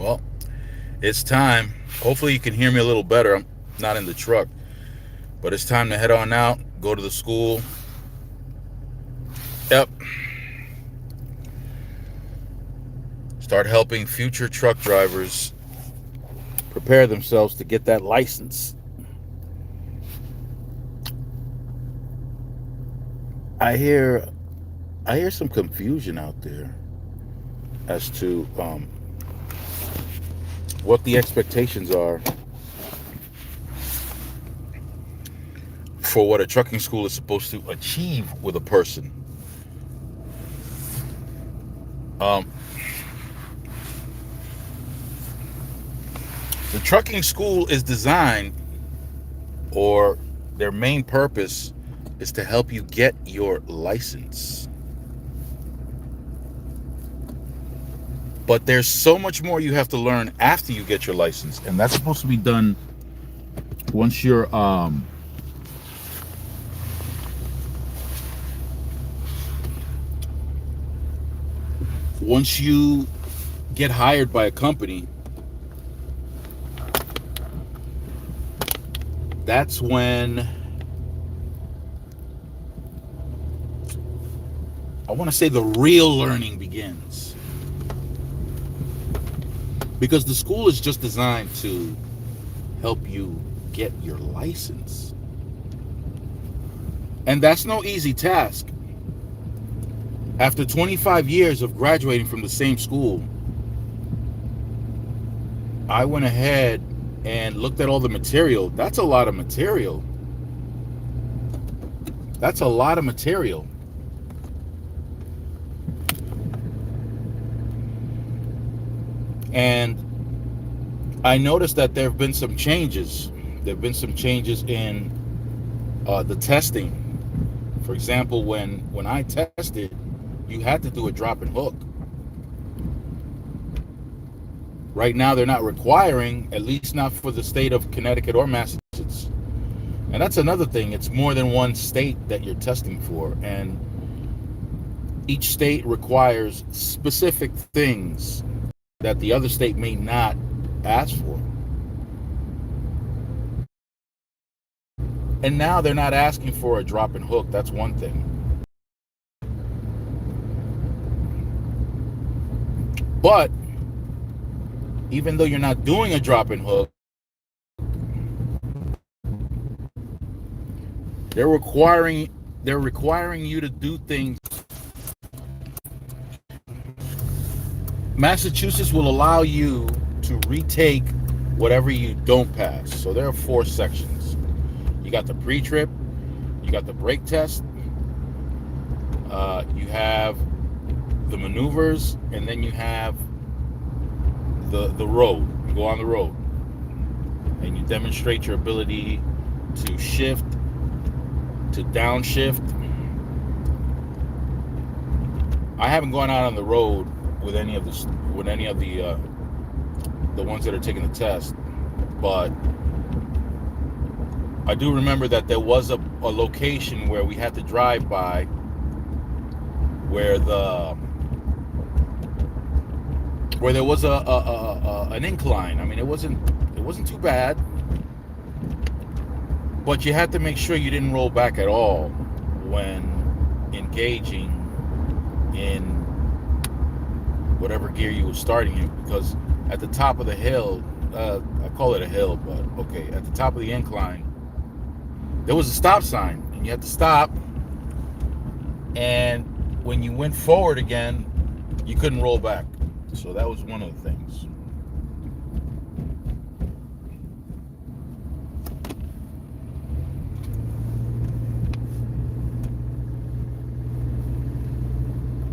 Well, it's time. Hopefully, you can hear me a little better. I'm not in the truck, but it's time to head on out, go to the school. Yep, start helping future truck drivers prepare themselves to get that license. I hear, I hear some confusion out there as to what the expectations are for what a trucking school is supposed to achieve with a person. Um, the trucking school is designed, or their main purpose is to help you get your license. But there's so much more you have to learn after you get your license, and that's supposed to be done once you're once you get hired by a company. That's when I want to say the real learning begins, because the school is just designed to help you get your license, and that's no easy task. After 25 years of graduating from the same school, I went ahead and looked at all the material. That's a lot of material. That's a lot of material. And I noticed that there have been some changes. There have been some changes in the testing. For example, when I tested, you had to do a drop and hook. Right now, they're not requiring, at least not for the state of Connecticut or Massachusetts. And that's another thing. It's more than one state that you're testing for, and each state requires specific things that the other state may not ask for. And now they're not asking for a drop and hook. That's one thing. But even though you're not doing a drop and hook, they're requiring they're requiring you to do things. Massachusetts will allow you to retake whatever you don't pass. So there are 4 sections. You got the pre-trip, you got the brake test, you have the maneuvers, and then you have the road. You go on the road, and you demonstrate your ability to shift, to downshift. I haven't gone out on the road with any of the ones that are taking the test, but I do remember that there was a location where we had to drive by, where there was an incline. I mean, it wasn't too bad, but you had to make sure you didn't roll back at all when engaging in whatever gear you were starting in, because at the top of the hill, I call it a hill, but okay, at the top of the incline, there was a stop sign, and you had to stop. And when you went forward again, you couldn't roll back. So that was one of the things.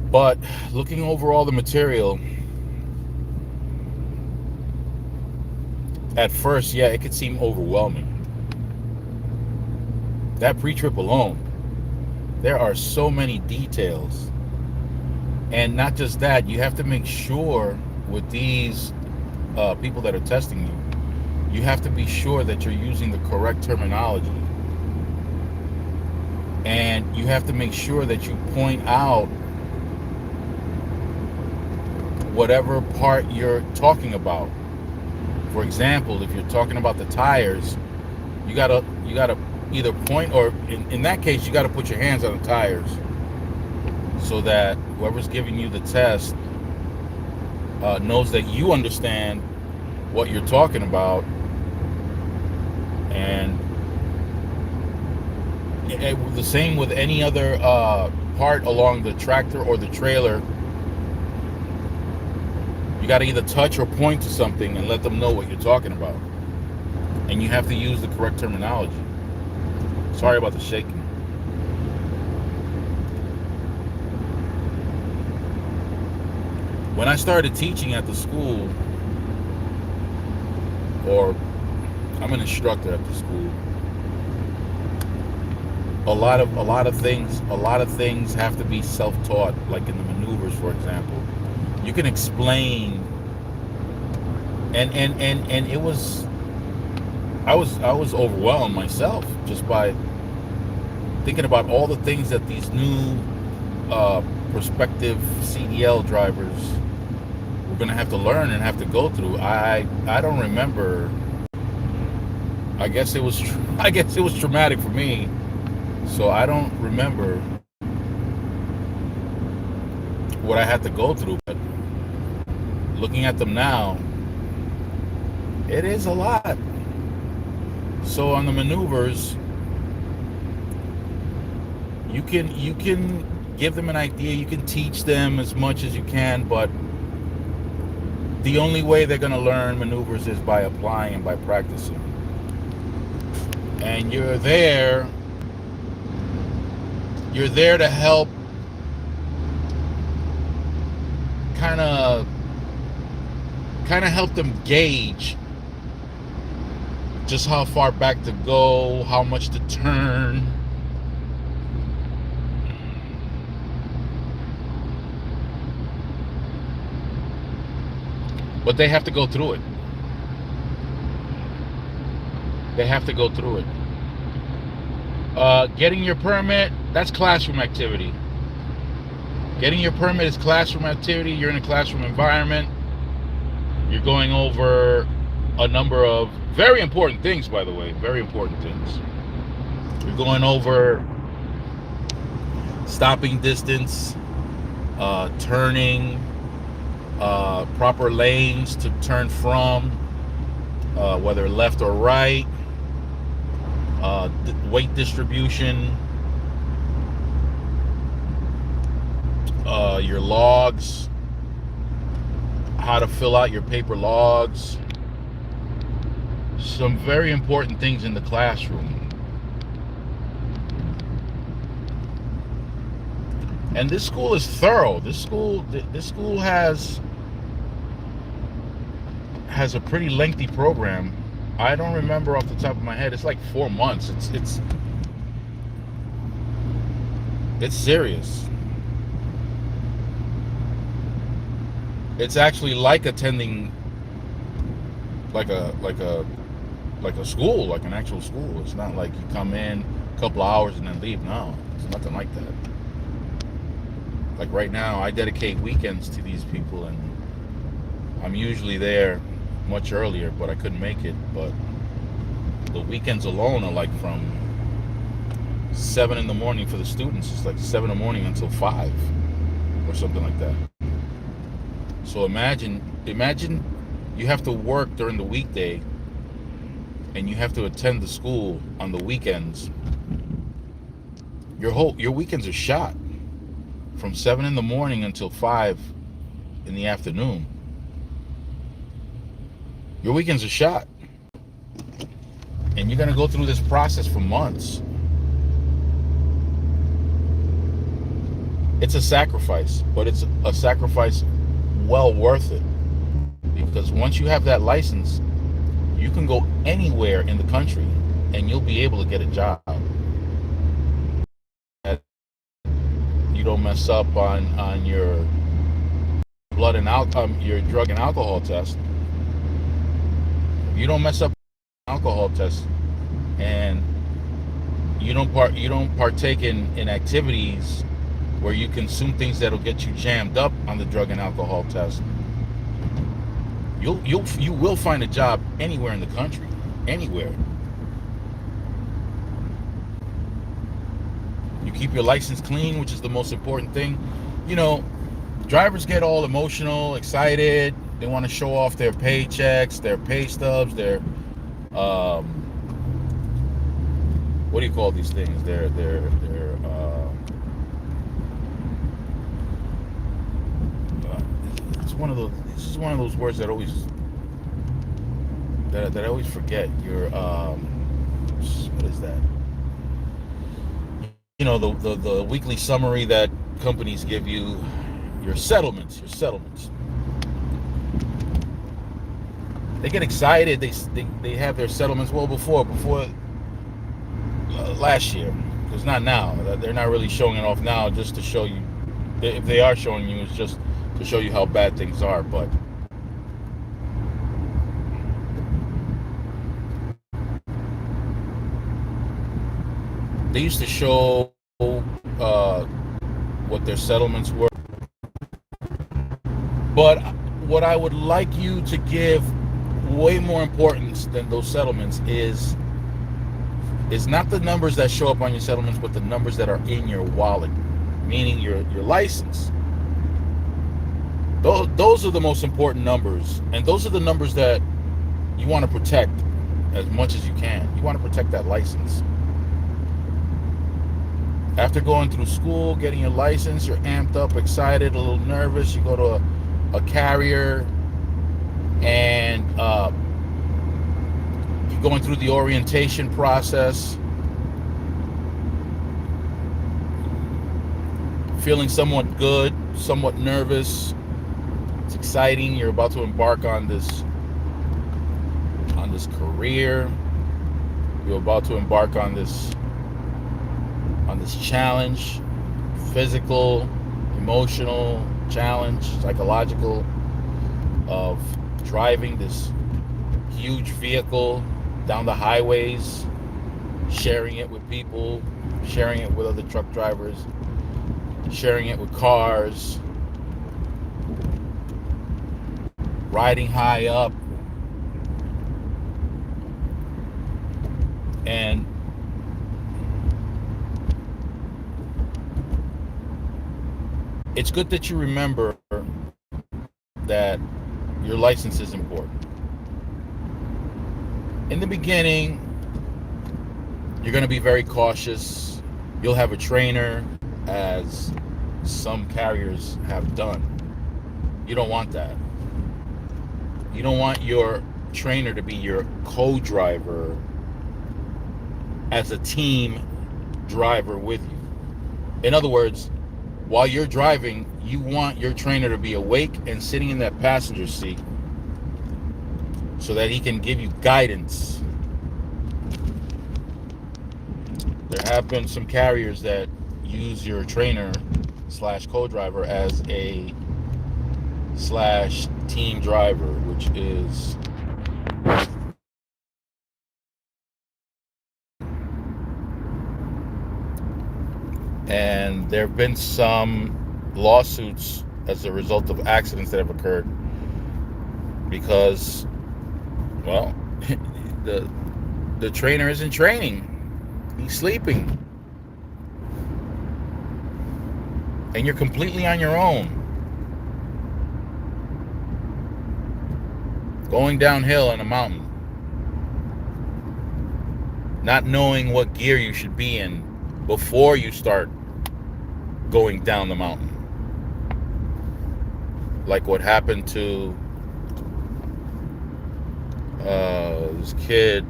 But looking over all the material, at first, yeah, it could seem overwhelming. That pre-trip alone, there are so many details. And not just that, you have to make sure with these people that are testing you, you have to be sure that you're using the correct terminology. And you have to make sure that you point out whatever part you're talking about. For example, if you're talking about the tires, you gotta either point, or in that case you gotta put your hands on the tires so that whoever's giving you the test knows that you understand what you're talking about. And the same with any other part along the tractor or the trailer. You got to either touch or point to something and let them know what you're talking about. And you have to use the correct terminology. Sorry about the shaking. When I started teaching at the school, or I'm an instructor at the school, a lot of things have to be self-taught, like in the maneuvers, for example. You can explain, and it was, I was overwhelmed myself just by thinking about all the things that these new prospective CDL drivers were going to have to learn and have to go through. I don't remember. I guess it was traumatic for me, so I don't remember what I had to go through. But looking at them now, it is a lot. So on the maneuvers, you can give them an idea, you can teach them as much as you can, but the only way they're going to learn maneuvers is by applying and by practicing. And you're there to help kind of help them gauge just how far back to go, how much to turn. But they have to go through it. They have to go through it. Getting your permit, that's classroom activity. Getting your permit is classroom activity. You're in a classroom environment. You're going over a number of very important things, by the way, very important things. You're going over stopping distance, turning, proper lanes to turn from, whether left or right, weight distribution, your logs, how to fill out your paper logs. Some very important things in the classroom. And this school is thorough. This school has a pretty lengthy program. I don't remember off the top of my head. It's like 4 months. It's serious. It's actually like attending like a school, like an actual school. It's not like you come in a couple of hours and then leave. No, it's nothing like that. Like right now, I dedicate weekends to these people, and I'm usually there much earlier, but I couldn't make it. But the weekends alone are like from 7 in the morning for the students. It's like 7 in the morning until 5 or something like that. So imagine you have to work during the weekday and you have to attend the school on the weekends. Your weekends are shot from 7 in the morning until 5 in the afternoon. Your weekends are shot. And you're going to go through this process for months. It's a sacrifice, but it's a sacrifice well worth it. Because once you have that license, you can go anywhere in the country and you'll be able to get a job. You don't mess up on your blood and your drug and alcohol test. If you don't mess up alcohol test and you don't partake in activities where you consume things that'll get you jammed up on the drug and alcohol test, You will find a job anywhere in the country, anywhere. You keep your license clean, which is the most important thing. You know, drivers get all emotional, excited. They want to show off their paychecks, their pay stubs, their um, what do you call these things? It's one of those. This is one of those words that I always forget. Your what is that? You know, the weekly summary that companies give you. Your settlements. They get excited. They have their settlements well before last year. It's not now. They're not really showing it off now just to show you. If they are showing you, it's just to show you how bad things are. But they used to show what their settlements were. But what I would like you to give way more importance than those settlements is not the numbers that show up on your settlements, but the numbers that are in your wallet, meaning your license. Those are the most important numbers, and those are the numbers that you want to protect as much as you can. You want to protect that license. After going through school, getting your license, you're amped up, excited, a little nervous. You go to a carrier, and you're going through the orientation process, feeling somewhat good, somewhat nervous. It's exciting. You're about to embark on this career. You're about to embark on this challenge, physical, emotional challenge, psychological, of driving this huge vehicle down the highways, sharing it with people, sharing it with other truck drivers, sharing it with cars, riding high up. And it's good that you remember that your license is important. In the beginning, you're going to be very cautious. You'll have a trainer, as some carriers have done. You don't want that. You don't want your trainer to be your co-driver as a team driver with you. In other words, while you're driving, you want your trainer to be awake and sitting in that passenger seat so that he can give you guidance. There have been some carriers that use your trainer / co-driver as a / team driver, which is and there have been some lawsuits as a result of accidents that have occurred because, well, the trainer isn't training. He's sleeping. And you're completely on your own. Going downhill in a mountain. Not knowing what gear you should be in before you start going down the mountain. Like what happened to this kid,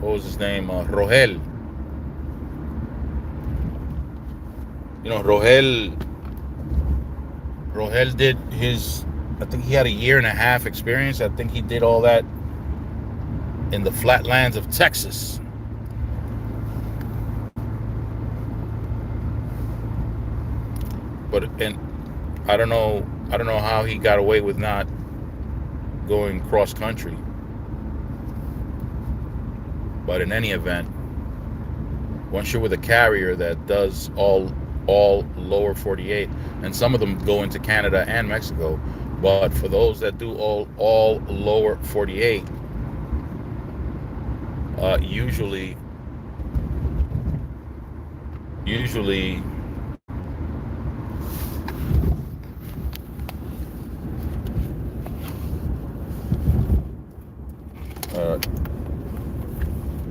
what was his name? Rogel. You know, Rogel did his, I think he had a 1.5 year experience. I think he did all that in the flatlands of Texas. And I don't know how he got away with not going cross country. But in any event, once you're with a carrier that does all lower 48, and some of them go into Canada and Mexico, But for those that do all lower 48, usually uh,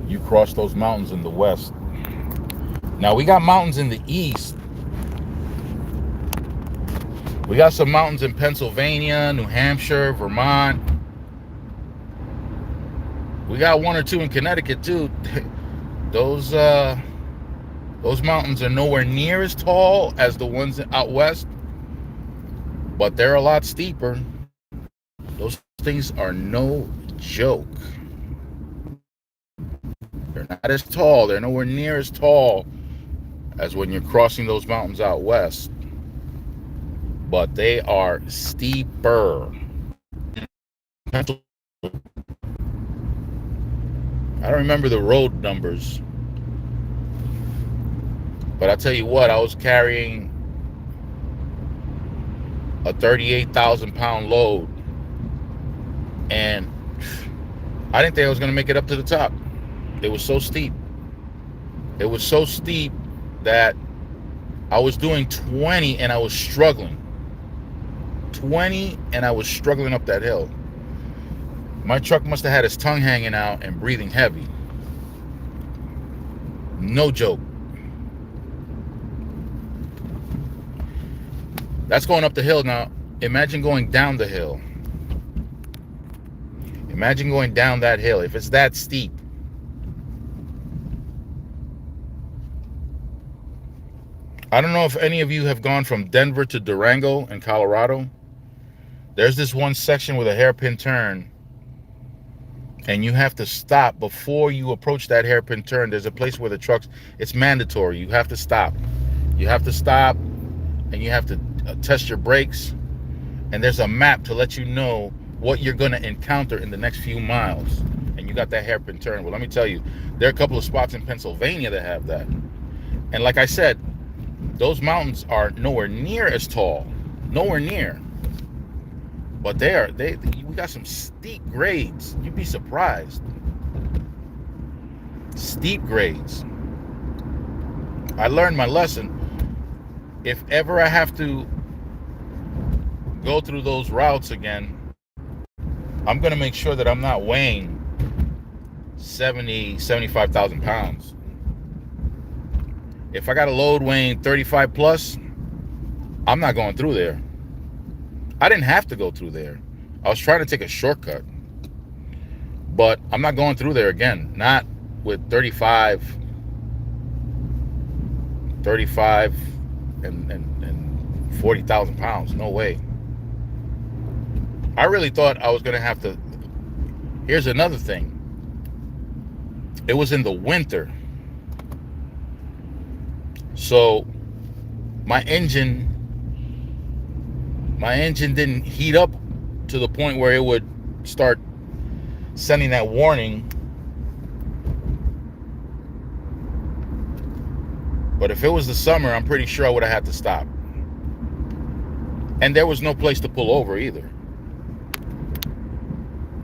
you cross those mountains in the west. Now we got mountains in the east. We got some mountains in Pennsylvania, New Hampshire, Vermont. We got one or two in Connecticut too. Those mountains are nowhere near as tall as the ones out west, but they're a lot steeper. Those things are no joke. They're not as tall. They're nowhere near as tall as when you're crossing those mountains out west, but they are steeper. I don't remember the road numbers, but I tell you what, I was carrying a 38,000 pound load, and I didn't think I was going to make it up to the top. It was so steep. It was so steep that I was doing 20 and I was struggling. 20 and I was struggling up that hill. My truck must have had his tongue hanging out and breathing heavy. No joke. That's going up the hill. Now, imagine going down the hill. Imagine going down that hill. If it's that steep. I don't know if any of you have gone from Denver to Durango in Colorado. There's this one section with a hairpin turn, and you have to stop before you approach that hairpin turn. There's a place where the trucks, it's mandatory. You have to stop. You have to stop, and you have to test your brakes. And there's a map to let you know what you're going to encounter in the next few miles. And you got that hairpin turn. Well, let me tell you, there are a couple of spots in Pennsylvania that have that. And like I said, those mountains are nowhere near as tall. Nowhere near. But we got some steep grades. You'd be surprised. Steep grades. I learned my lesson. If ever I have to go through those routes again, I'm going to make sure that I'm not weighing 75,000 pounds. If I got a load weighing 35 plus, I'm not going through there. I didn't have to go through there. I was trying to take a shortcut. But I'm not going through there again. Not with 35 and 40,000 pounds. No way. I really thought I was going to have to. Here's another thing. It was in the winter. So my engine didn't heat up to the point where it would start sending that warning. But if it was the summer, I'm pretty sure I would have had to stop. And there was no place to pull over either.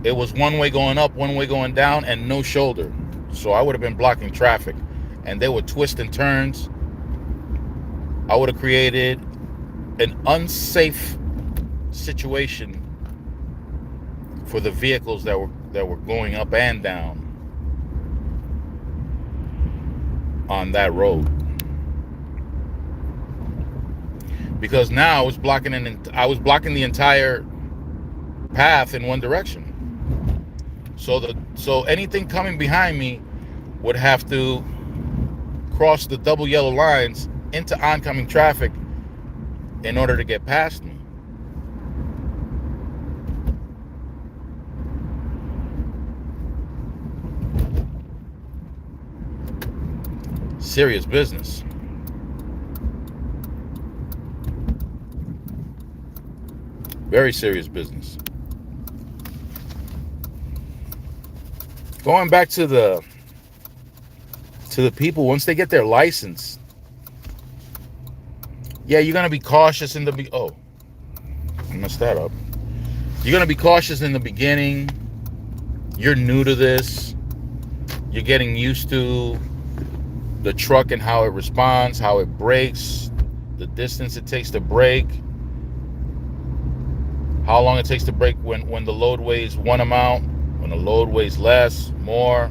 It was one way going up, one way going down, and no shoulder. So I would have been blocking traffic. And there were twists and turns. I would have created an unsafe situation for the vehicles that were going up and down on that road. Because now I was blocking the entire path in one direction. So anything coming behind me would have to cross the double yellow lines into oncoming traffic in order to get past me. Serious business. Very serious business. Going back to the people, once they get their license, yeah, you're gonna be cautious in the oh, I messed that up. You're going to be cautious in the beginning. You're new to this. You're getting used to the truck and how it responds, how it brakes, the distance it takes to brake, how long it takes to brake when the load weighs one amount, when the load weighs less, more,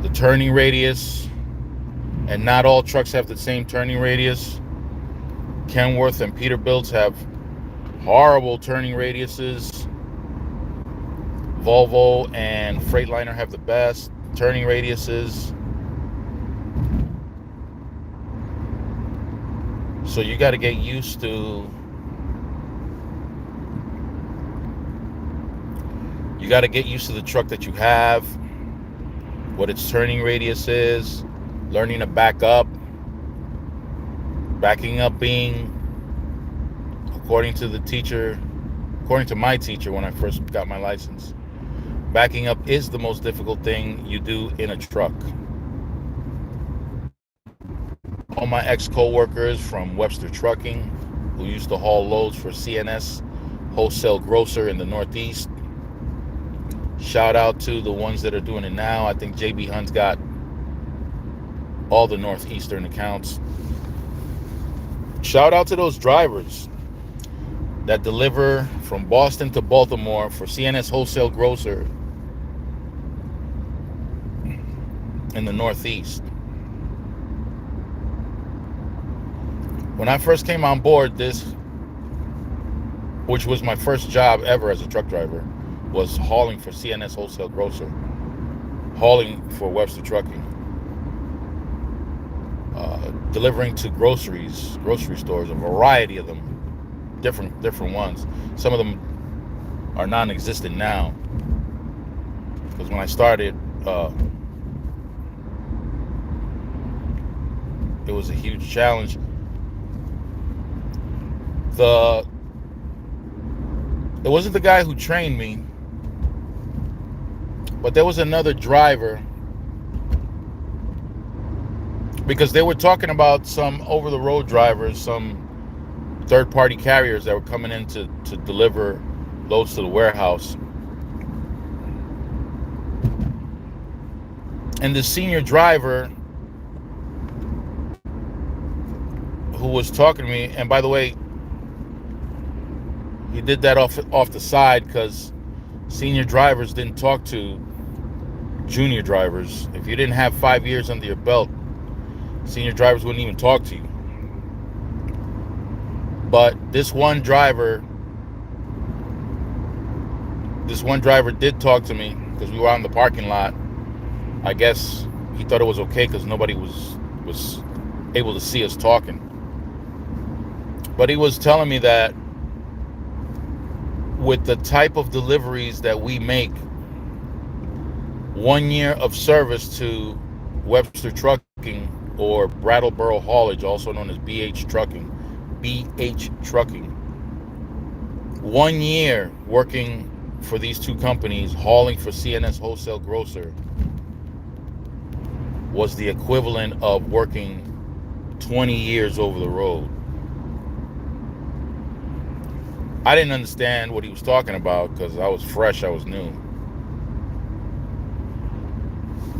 the turning radius. And not all trucks have the same turning radius. Kenworth and Peterbilts have horrible turning radiuses. Volvo and Freightliner have the best turning radiuses. So you got to get used to the truck that you have, what its turning radius is, learning to back up. Backing up being, according to my teacher when I first got my license, backing up is the most difficult thing you do in a truck. All my ex-co-workers from Webster Trucking, who used to haul loads for CNS Wholesale Grocer in the Northeast, shout out to the ones that are doing it now. I think JB Hunt's got all the Northeastern accounts. Shout out to those drivers that deliver from Boston to Baltimore for CNS Wholesale Grocer in the Northeast. When I first came on board, which was my first job ever as a truck driver, was hauling for CNS Wholesale Grocer, hauling for Webster Trucking, delivering to grocery stores, a variety of them, different ones. Some of them are non-existent now, because when I started, it was a huge challenge. It wasn't the guy who trained me, but there was another driver, because they were talking about some over-the-road drivers, some third-party carriers that were coming in to deliver loads to the warehouse. And the senior driver who was talking to me, and by the way, he did that off the side because senior drivers didn't talk to junior drivers. If you didn't have 5 years under your belt, senior drivers wouldn't even talk to you. But this one driver did talk to me because we were out in the parking lot. I guess he thought it was okay because nobody was able to see us talking. But he was telling me that with the type of deliveries that we make, 1 year of service to Webster Trucking or Brattleboro Haulage, also known as BH Trucking, 1 year working for these two companies, hauling for CNS Wholesale Grocer, was the equivalent of working 20 years over the road. I didn't understand what he was talking about because I was fresh, I was new.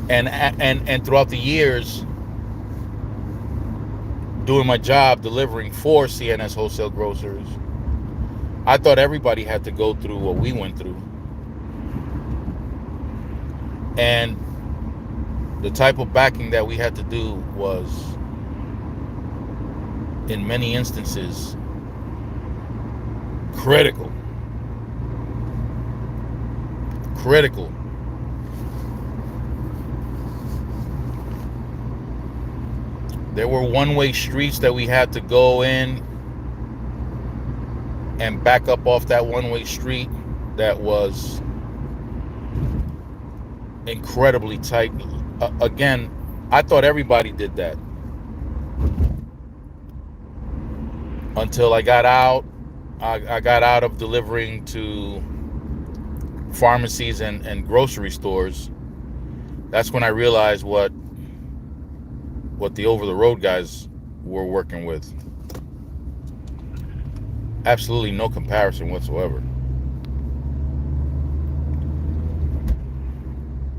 And throughout the years doing my job delivering for CNS Wholesale Grocers, I thought everybody had to go through what we went through. And the type of backing that we had to do was, in many instances, critical. There were one-way streets that we had to go in and back up off that one-way street that was incredibly tight. Again, I thought everybody did that until I got out. I got out of delivering to pharmacies and grocery stores. That's when I realized what the over-the-road guys were working with. Absolutely no comparison whatsoever.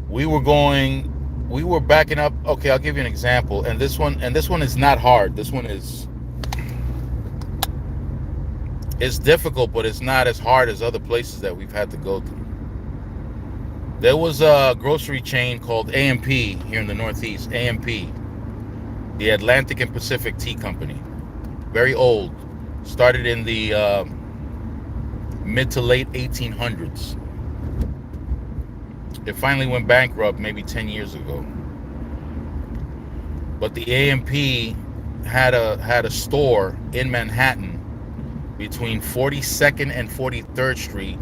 We were backing up. Okay, I'll give you an example. And this one is not hard. This one is it's difficult, but it's not as hard as other places that we've had to go through. There was a grocery chain called A&P here in the Northeast. A&P, the Atlantic and Pacific Tea Company. Very old. Started in the mid to late 1800s. It finally went bankrupt maybe 10 years ago. But the A&P had a store in Manhattan between 42nd and 43rd Street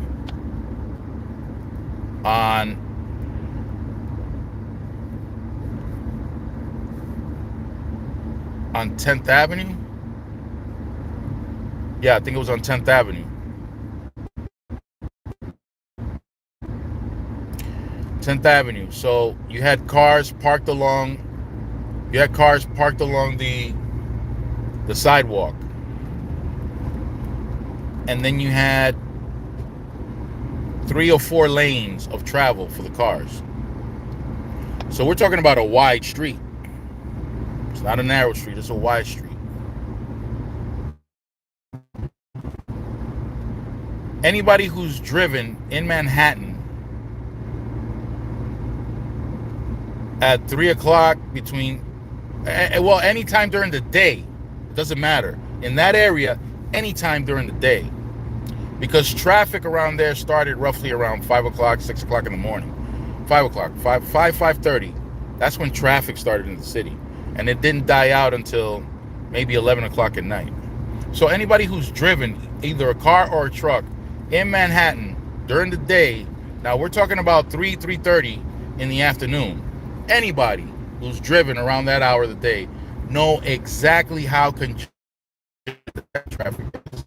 on on 10th Avenue. Yeah, I think it was on 10th Avenue. 10th Avenue. So you had cars parked along the sidewalk. And then you had 3 or 4 lanes of travel for the cars. So we're talking about a wide street. It's not a narrow street, it's a wide street. Anybody who's driven in Manhattan at 3 o'clock anytime during the day, it doesn't matter. In that area, anytime during the day. Because traffic around there started roughly around 5 o'clock, 6 o'clock in the morning. 5 o'clock, 5:30. That's when traffic started in the city. And it didn't die out until maybe 11 o'clock at night. So anybody who's driven either a car or a truck in Manhattan during the day, now we're talking about 3:30 in the afternoon. Anybody who's driven around that hour of the day know exactly how congested that traffic is.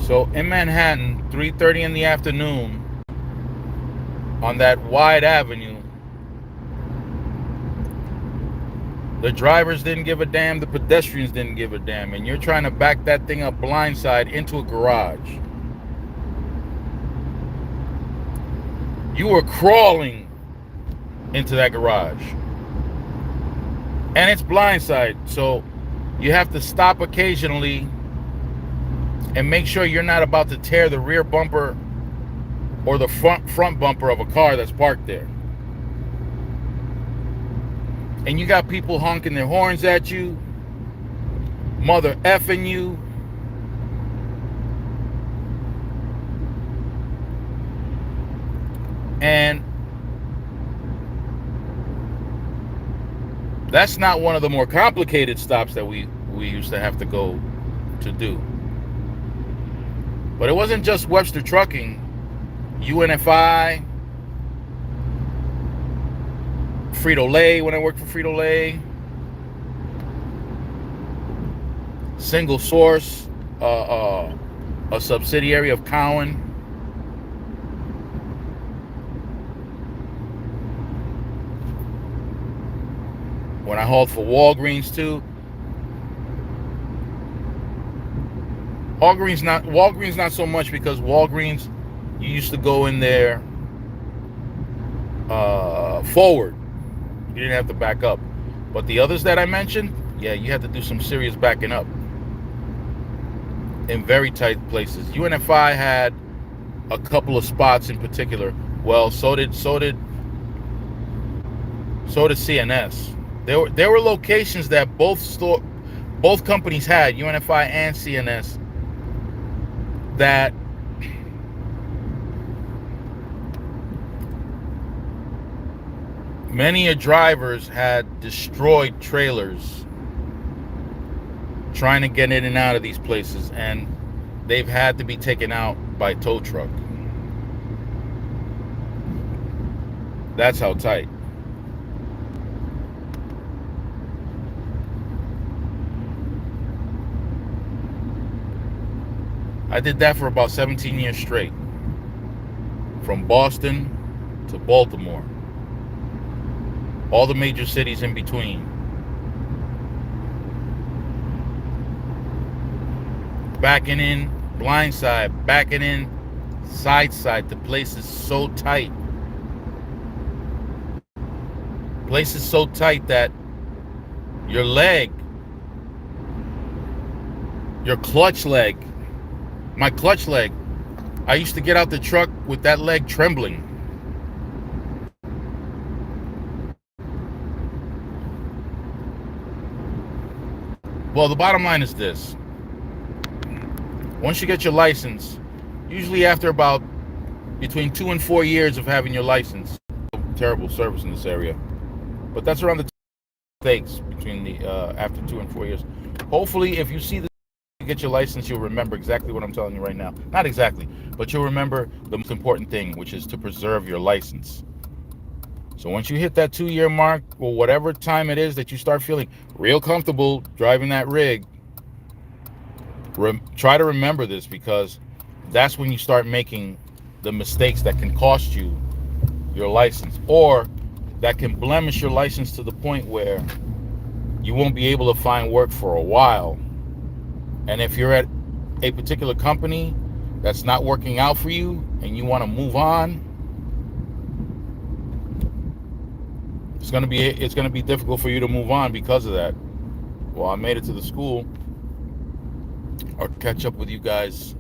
So in Manhattan, 3:30 in the afternoon on that wide avenue, the drivers didn't give a damn, the pedestrians didn't give a damn, and you're trying to back that thing up blindside into a garage. You were crawling into that garage. And it's blindside, so you have to stop occasionally and make sure you're not about to tear the rear bumper or the front bumper of a car that's parked there. And you got people honking their horns at you, mother effing you. And that's not one of the more complicated stops that we used to have to go to do. But it wasn't just Webster Trucking. UNFI, Frito-Lay, when I worked for Frito-Lay, Single Source, a subsidiary of Cowan. When I hauled for Walgreens too. Walgreens not so much, because Walgreens, you used to go in there forward. You didn't have to back up. But the others that I mentioned, yeah, you had to do some serious backing up in very tight places. UNFI had a couple of spots in particular. Well, so did CNS. There were locations that both companies had, UNFI and CNS, that many drivers had destroyed trailers trying to get in and out of these places, and they've had to be taken out by tow truck. That's how tight. I did that for about 17 years straight. from Boston to Baltimore, all the major cities in between. Backing in blind side, backing in side. The place is so tight. Place is so tight that your leg, your clutch leg, my clutch leg, I used to get out the truck with that leg trembling. Well, the bottom line is this. Once you get your license, usually after about between 2 and 4 years of having your license, terrible service in this area, but that's around the mistakes between the after 2 and 4 years. Hopefully, if you see this, you get your license, you'll remember exactly what I'm telling you right now. Not exactly, but you'll remember the most important thing, which is to preserve your license. So once you hit that 2-year mark, or whatever time it is that you start feeling real comfortable driving that rig, try to remember this, because that's when you start making the mistakes that can cost you your license, or that can blemish your license to the point where you won't be able to find work for a while. And if you're at a particular company that's not working out for you and you want to move on, it's going to be difficult for you to move on because of that. Well, I made it to the school. I'll catch up with you guys